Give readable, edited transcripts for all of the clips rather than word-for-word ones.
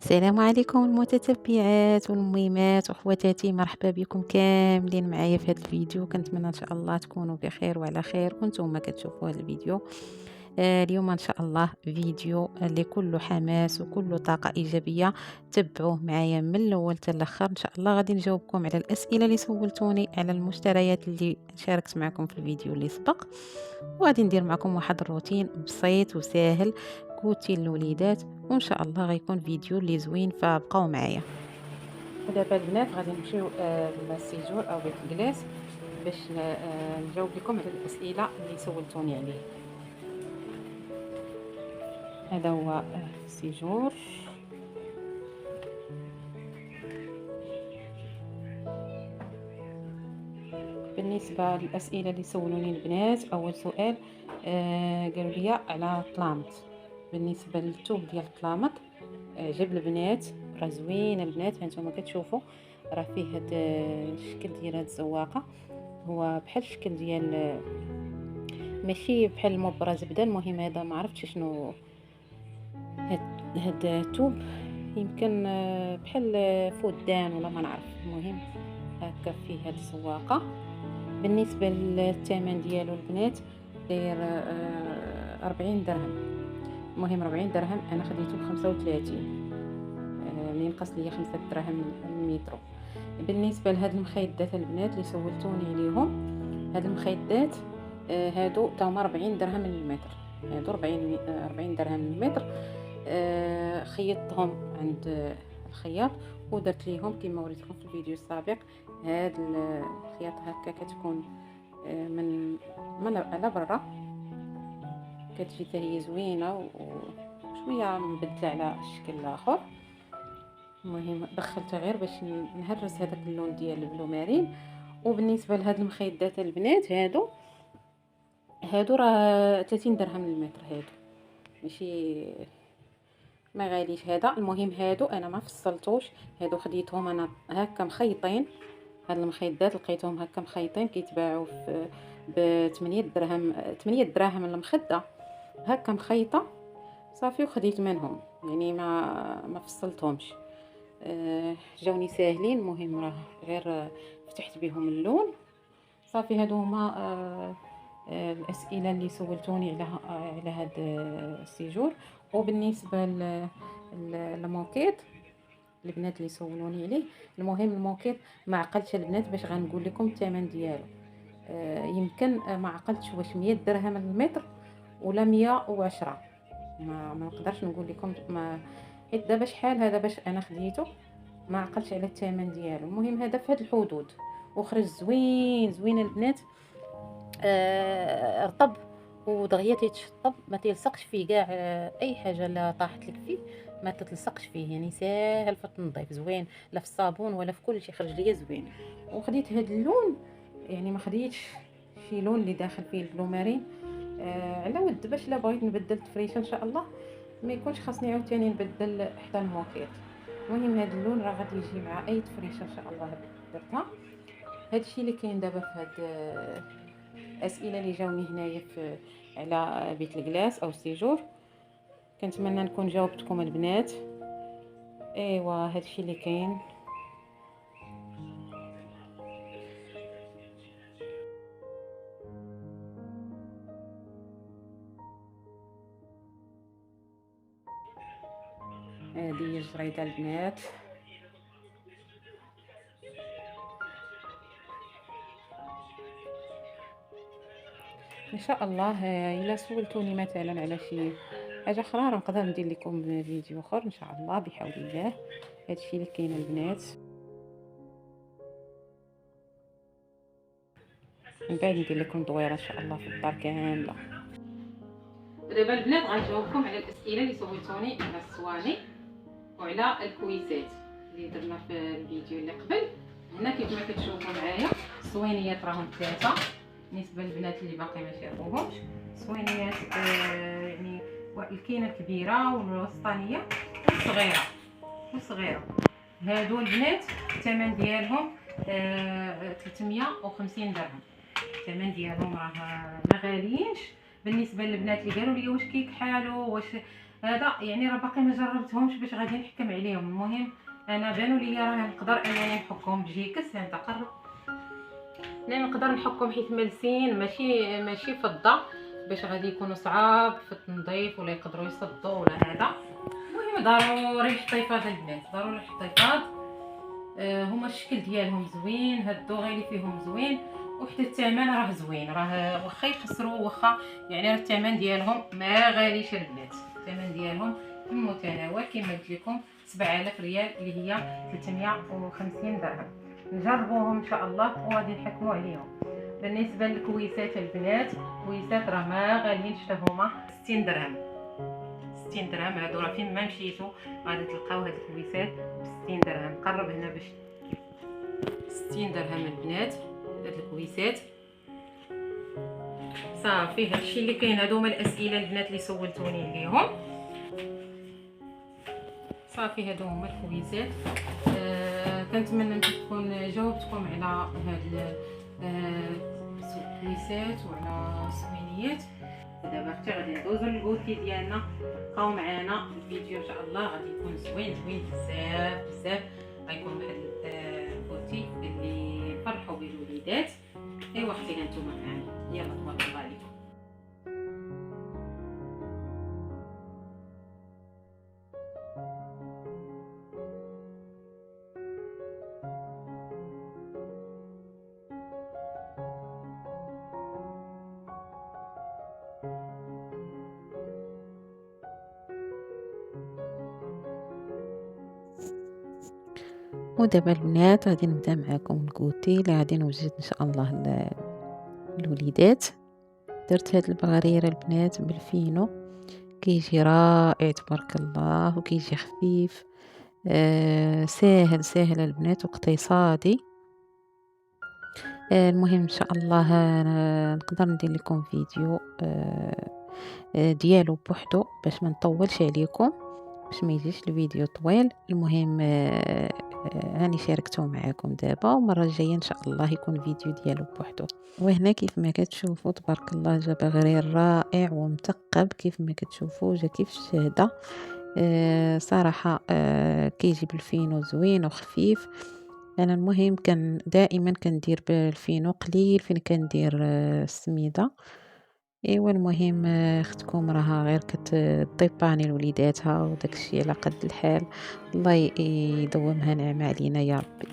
السلام عليكم المتتبعات والميمات واخواتاتي، مرحبا بكم كاملين معايا في هذا الفيديو. كنتمنى ان شاء الله تكونوا بخير وعلى خير وانتم كتشوفوا هذا الفيديو. اليوم ان شاء الله فيديو اللي كله حماس وكله طاقة ايجابية. تبعوه معايا من الاول حتى الاخر. ان شاء الله غادي نجاوبكم على الاسئلة اللي سولتوني على المشتريات اللي شاركت معكم في الفيديو اللي سبق، وغادي ندير معكم واحد الروتين بسيط وسهل كوتي الوليدات، وان شاء الله غيكون فيديو اللي زوين، فبقاو معايا. ودابا البنات غادي نمشيو للسيجور او بيت الكلاس باش نجاوب لكم على الاسئله اللي سولتوني عليه. هذا هو السيجور. بالنسبه للاسئله اللي سولوني البنات، اول سؤال قالوا لي على طلامط. بالنسبه للثوب ديال الطلامط، جاب البنات راه زوين البنات، هانتوما كتشوفوا راه فيه هاد الشكل ديال هاد الزواقه، هو بحال الشكل ديال ماشي بحال المبرة زبده. المهم هذا ما عرفتش شنو هاد الثوب، يمكن بحال فودان ولا ما نعرف. المهم هكا فيه هاد الزواقه. بالنسبه للثمن ديالو البنات داير 40 درهم. المهم 40 درهم انا خديته ب 35، يعني ينقص ليا 5 دراهم المترو. بالنسبه لهاد المخيدات البنات اللي سولتوني عليهم، هاد المخيدات هادو تاهما 40 درهم للمتر. هادو 40 درهم للمتر. خيطتهم عند الخياط ودرت ليهم كما وريتكم في الفيديو السابق. هاد الخياط هكا كتكون من على برا، كتجي حتى هي زوينه وشويه مبدله على الشكل الاخر. المهم دخلتها غير باش نهرس هذاك اللون ديال البلو مارين. وبالنسبه لهاد المخيدات البنات، هادو راه 30 درهم للمتر. هادو ماشي ما غاليش هذا. المهم هادو انا ما فصلتوش، هادو خديتهم انا هكا مخيطين. هاد المخيدات لقيتهم هكا مخيطين كيتباعوا ب 8 درهم، 8 دراهم المخده هكا مخيطه صافي، وخديت منهم. يعني ما فصلتهمش، جاوني ساهلين. المهم راه غير فتحت بهم اللون صافي. هادو هما الاسئله اللي سولتوني على هاد السيجور. وبالنسبه للموكيت البنات اللي سولوني عليه، المهم الموكيت ما عقلتش البنات باش غنقول لكم الثمن ديالو. يمكن ما عقلتش واش 100 درهم المتر ولا 110. ما نقدرش نقول لكم ما، حيت دابا شحال هذا باش انا خديته، ما عقلتش على الثمن ديالو. المهم هذا في هذه الحدود، وخرج زوين زوين البنات. رطب ودغيا تيتشطب، ما تيلصقش فيه كاع. اي حاجه لا طاحت لك فيه ما تتلصقش فيه، يعني ساهل في التنظيف، زوين لا في الصابون ولا في كل شيء، خرج ليا زوين. وخديت هذا اللون، يعني ما خديتش شي لون اللي داخل فيه البلو مارين. على ود باش لا بغيت نبدل التفريشه ان شاء الله ما يكونش خاصني عاوتاني نبدل حتى الموكيت. المهم هذا اللون راه غادي يجي مع اي تفريشه ان شاء الله درتها. هذا الشيء اللي كاين دابا في هاد الاسئله اللي جاوني هنايا في على بيت الكلاس او السيجور. كنتمنى نكون جاوبتكم البنات. ايوا هذا الشيء اللي كاين. هذه الجريده البنات. ان شاء الله الا سولتوني مثلا على شي حاجه اخرى راه نقدر ندير لكم فيديو اخر ان شاء الله بحول الله. هذا الشيء اللي كاين البنات. من بعد ندير لكم دويره ان شاء الله في الدار كامله. دابا البنات غنجاوبكم على الاسئله اللي سولتوني على الصواني وعلى الكويسات اللي درنا في الفيديو اللي قبل. هنا كيف ما كتشوفوا معايا الصوينيات راهم 3 بالنسبه للبنات اللي باقي ما شافوهمش. صوينيات يعني الكاينه الكبيره والوسطانيه والصغيره. هادو البنات الثمن ديالهم 350 درهم. الثمن ديالهم راه ما غاليينش بالنسبه للبنات اللي قالوا لي واش كيكحالوا واش هذا يعني راه باقي ما جربتهمش باش غادي نحكم عليهم. المهم انا بانوا لي راه نقدر انني نحكهم بجيكس. هانت قرب انا نقدر نحكهم حيت ملسين ماشي فضه باش غادي يكونوا صعاب في التنظيف ولا يقدروا يصدوا ولا هذا. المهم ضروري الحطيفات البنات، ضروري الحطيفات. هما الشكل ديالهم زوين، هاد الدوغيلي فيهم زوين، وحتى الثمن راه زوين. راه واخا يخسروا واخا يعني راه الثمن ديالهم ما غاليش البنات. الثمن ديالهم في المتناول كما قلت لكم 7000 ريال اللي هي 350 درهم. نجربوهم ان شاء الله وغادي نحكموا عليهم. بالنسبه للكويسات البنات، الكويسات راه ما غاليين حتى هما 60 درهم. 60 درهم هادو راه فين ما مشيتو غادي تلقاو هاد الكويسات ب 60 درهم. قرب هنا باش 60 درهم البنات هاد الكويسات. صافي هادشي اللي كاين. هادو هما الاسئله البنات اللي سولتوني عليهم. صافي هادو هما الكويسات. كنتمنى تكون جاوبتكم على هاد الكويسات وعلى السوينيات. دابا اختي غادي ندوزو للكوتي ديالنا. بقاو معنا الفيديو ان شاء الله غادي يكون زوين بزاف بزاف. غيكون واحد الكوتي اللي يفرحوا به الوليدات. ايوا اختي هانتوما معنا، يلا تبارك الله عليكم. ودابا البنات غادي نبدا معكم الكوتي اللي غادي نوجد ان شاء الله الوليدات. درت هاد البغريره البنات بالفينو، كيجي رائع تبارك الله وكيجي خفيف. ساهل البنات واقتصادي. المهم ان شاء الله نقدر ندير لكم فيديو ديالو بوحدو باش ما نطولش عليكم، باش ما يجيش الفيديو طويل. المهم هاني شاركته معاكم دابا، ومره الجايه ان شاء الله يكون فيديو ديالو بوحدو. وهنا كيف ما كتشوفوا تبارك الله جا بغرير رائع ومثقب. كيف ما كتشوفوا جا كيف الشهده. صراحه كيجي بالفينو زوين وخفيف. انا المهم كان دائما كندير بالفينو قليل فين كندير السميده. ايوا المهم اختكم راها غير كتطيباني لوليداتها وداكشي على قد الحال. الله يدومها نعمه علينا يا ربي.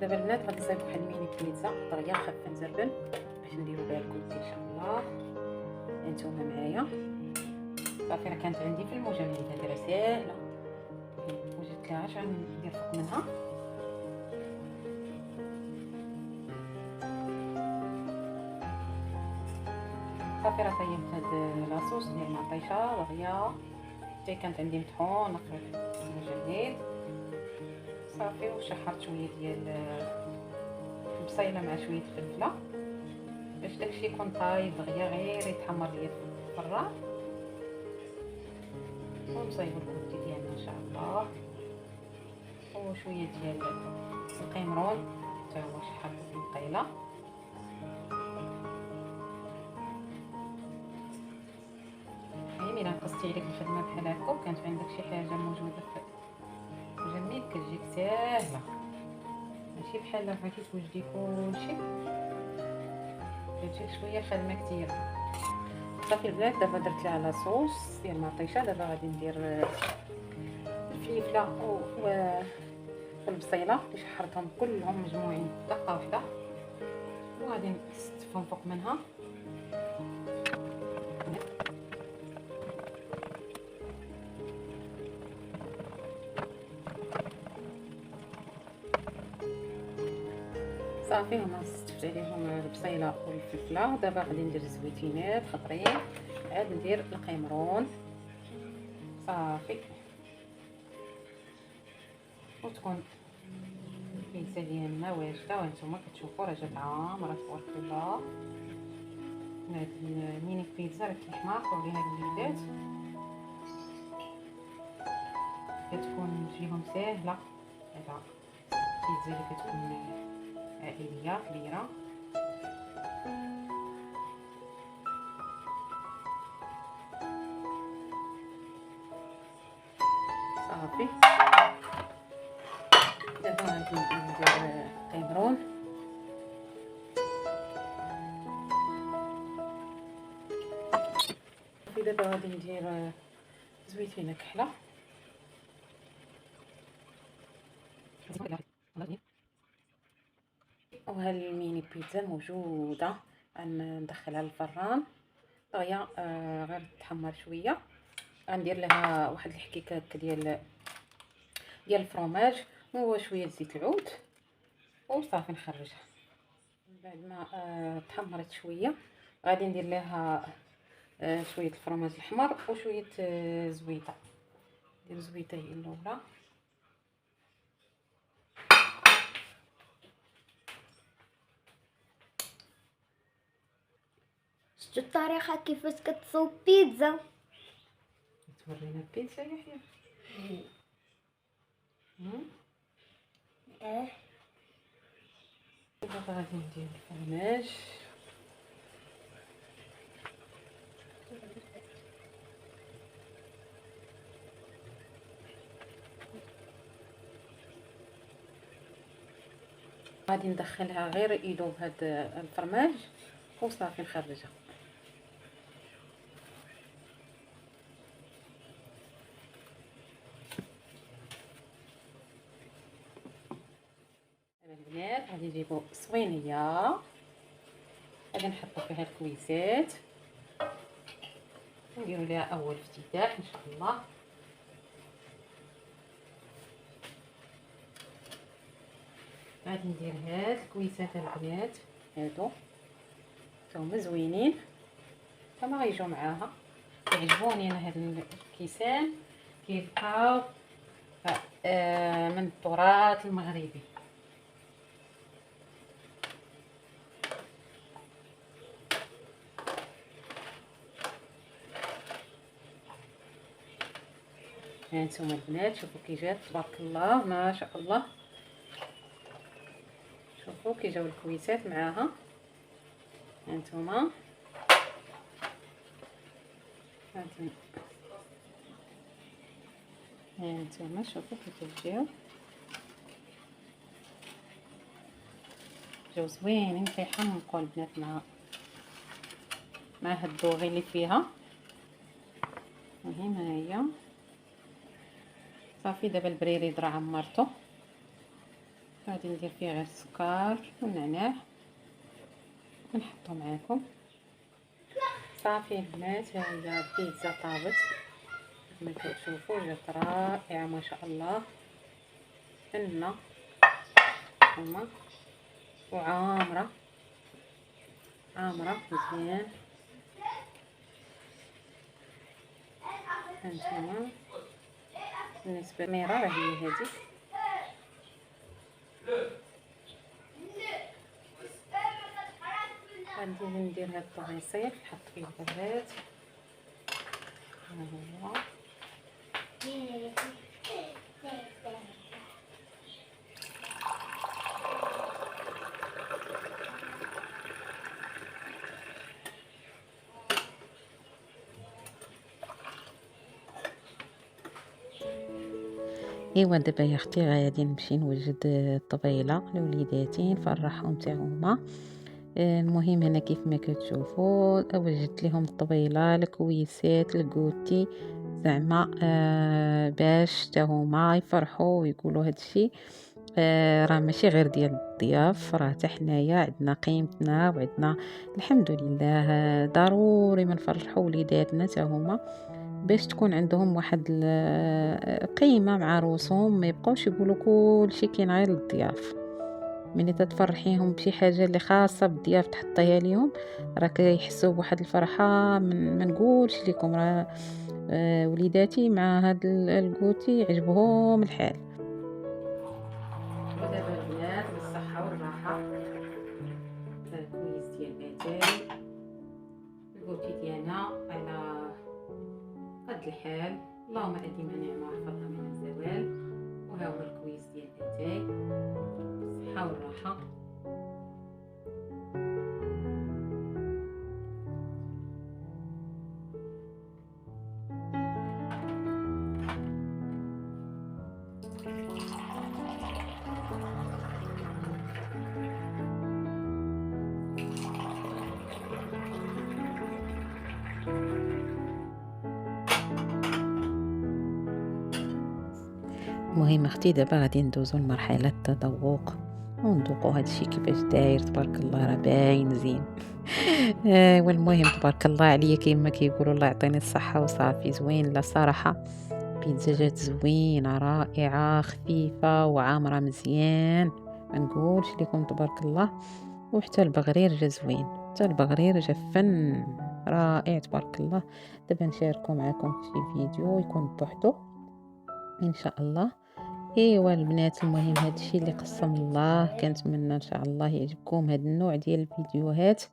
دابا البنات غادي نصايب واحد الميني بيتزا طريه خفيفه مزربل باش نديرو بها الكوتي ان شاء الله. هانتوما معايا. صافي راه كانت عندي في المجمد هادي راه ساهله، وجدت لها عشان ندير فوق منها. صافي راه طيبت هاد لاصوص ديال المعطيشه دغيا، حتى كانت عندي مطحون في المجمد. صافي وشحرت شويه ديال البصيله مع شويه فلفله باش داكشي يكون طايب دغيا غير يتحمر ليا في الفران. ونصايبو الكوتي ديالنا ان شاء الله. وشويه ديال القمرون حتى هو شحرته في القيله. الا نقصتي عليك الخدمه بحال هكا وكانت عندك شي حاجه موجوده في المجمد كتجيك ساهله، ماشي بحال لو بغيتي توجدي كلشي كتجيك شويه خدمه كثيره. صافي البنات دابا درت لها لاصوص ديال المطيشه. دابا غادي ندير الفلفله والبصيله اللي شحرتهم كلهم مجموعين دقه واحده، وغادي نستفهم فوق منها. صافي هما استفت عليهم البصيله والفلفله. دابا غادي ندير الزويتينات خضرين، عاد ندير القمرون. صافي وتكون البيتزا ديالنا واجده. وانتم كتشوفوا راه جات عامره تبارك الله. هاد الميني بيتزا راه كيحماقوا عليها الوليدات، كتكون تجيهم ساهله. هذا البيتزا اللي كتكون عائليه كبيره. غادي ندير قمرون، دابا غادي ندير زويتينه كحله، وها الميني بيتزا موجوده. غندخلها للفران طايه غير تحمر شويه. غندير لها واحد الحكيكه هكا ديال الفرomاج وشويه زيت العود وصافي نخرجها. بعد ما تحمرت شويه غادي ندير لها شويه الفرomاج الاحمر وشويه زويته. ندير زويته هي الاولى، شفتو الطريقة كيفاش كتصوب بيتزا؟ تورينا البيتزا يا يحيى. دابا غادي ندير الفرماج، غادي ندخلها غير يذوب هاد الفرماج وصافي نخرجها. البنات غادي نجيبو صوينيه، غادي نحطو فيها الكويسات ونديرو ليها اول افتتاح ان شاء الله. غادي ندير هاد الكويسات البنات، هادو هما زوينين كما غيجيو معاها. كيعجبوني انا هاد الكيسان، كيبقاو من التراث المغربي. هانتوما البنات شوفوا كي جات تبارك الله ما شاء الله. شوفوا كي جاو الكويسات معاها، هانتوما هانتوما شوفوا كيف جاو زوينين كيحمقوا البنات مع هاد الدوغي اللي فيها. هنا هي صافي. دابا البريريد راه عمرته، غادي ندير فيه غير السكر والنعناع ونحطو معاكم. صافي البنات ها هي البيتزا طابت كما كتشوفوا، جات رائعه ما شاء الله، فنه هما وعامره مزيان. هانتوما بالنسبه للميره راه هي هذه. غادي ندير هاد الطغيصير نحط فيه البهارات. ها هو ايوا دابا يا اختي غادي نمشي نوجد الطبيله لوليداتي نفرحهم حتى هما. المهم هنا كيف ما كتشوفوا وجدت لهم الطبيله الكويسات الكوتي زعما باش حتى هما يفرحوا ويقولوا هادشي راه ماشي غير ديال الضياف، راه حتى حنايا عندنا قيمتنا وعندنا الحمد لله. ضروري ما نفرحوا وليداتنا حتى هما باش تكون عندهم واحد القيمه مع روسهم، ما يبقاوش يقولوا كل شيء كاين غير للضياف. ملي تتفرحيهم بشي حاجه اللي خاصه بالضياف تحطيها ليهم راه كيحسوا بواحد الفرحه ما نقولش لكم. راه وليداتي مع هاد الكوتي عجبهم الحال. ودابا البنات بالصحه والراحه الكويس ديال اتاي الكوتي ديالنا على قد الحال. اللهم اديم نعمه وحفظها من الزوال. وها هو الكويس ديال اتاي بالصحه والراحه. المهم اختي دابا غادي ندوزو لمرحله التذوق ونذوقوا هادشي كيفاش داير. تبارك الله راه باين زين. والمهم تبارك الله عليا كيما كيقولوا الله يعطيني الصحه وصافي. زوين لا صراحه، بيتزا جات زوينه رائعه خفيفه وعامره مزيان، ما نقولش لكم تبارك الله. وحتى البغرير جا زوين، حتى البغرير جا فن رائع تبارك الله. دابا نشاركو معكم في شي فيديو يكون بوحدو ان شاء الله. ايوا البنات، المهم هادشي اللي قسم الله. كنتمنى ان شاء الله يعجبكم هاد النوع ديال الفيديوهات،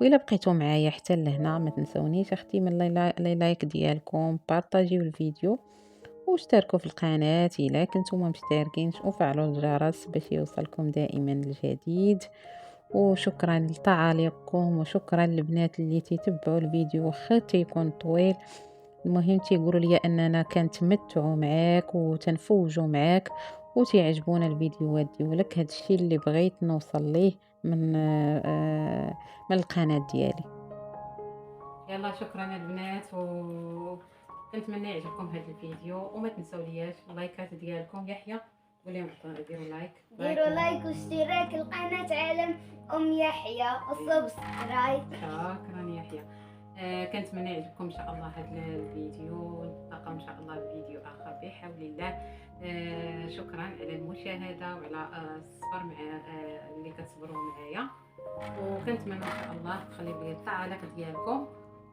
وإلا بقيتوا معايا حتى لهنا ما تنسونيش اختي من لي لايك ديالكم، بارطاجيو الفيديو واشتركوا في القناة الا كنتم مشتركينش، وفعلوا الجرس باش يوصلكم دائما الجديد. وشكرا لتعاليقكم، وشكرا للبنات اللي تيتبعوا الفيديو واخا تيكون طويل. المهم تيقولوا لي اننا كنتمتعوا معاك وتنفوجوا معاك وتيعجبونا الفيديوهات ديالك. هادشي اللي بغيت نوصل ليه من القناة ديالي. يلا شكرا البنات، و كنتمنى يعجبكم هذا الفيديو، وما تنسوا لياش اللايكات ديالكم. يحيى قول لهم ديروا لايك، ديروا لايك واشتراك القناة عالم أم يحيى وسبسكرايب. شكرا يحيى. كنتمنى يعجبكم ان شاء الله هذا الفيديو، نتلاقاو ان شاء الله بفيديو اخر بحول الله. شكرا على المشاهده وعلى الصبر مع اللي كتصبروا معايا، وكنتمنى ان شاء الله تخليو لي التعاليق ديالكم،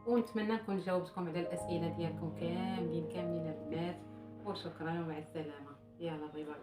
ونتمنى نكون جاوبتكم على الاسئله ديالكم كاملين البنات. وشكرا ومع السلامه. يلا باي باي.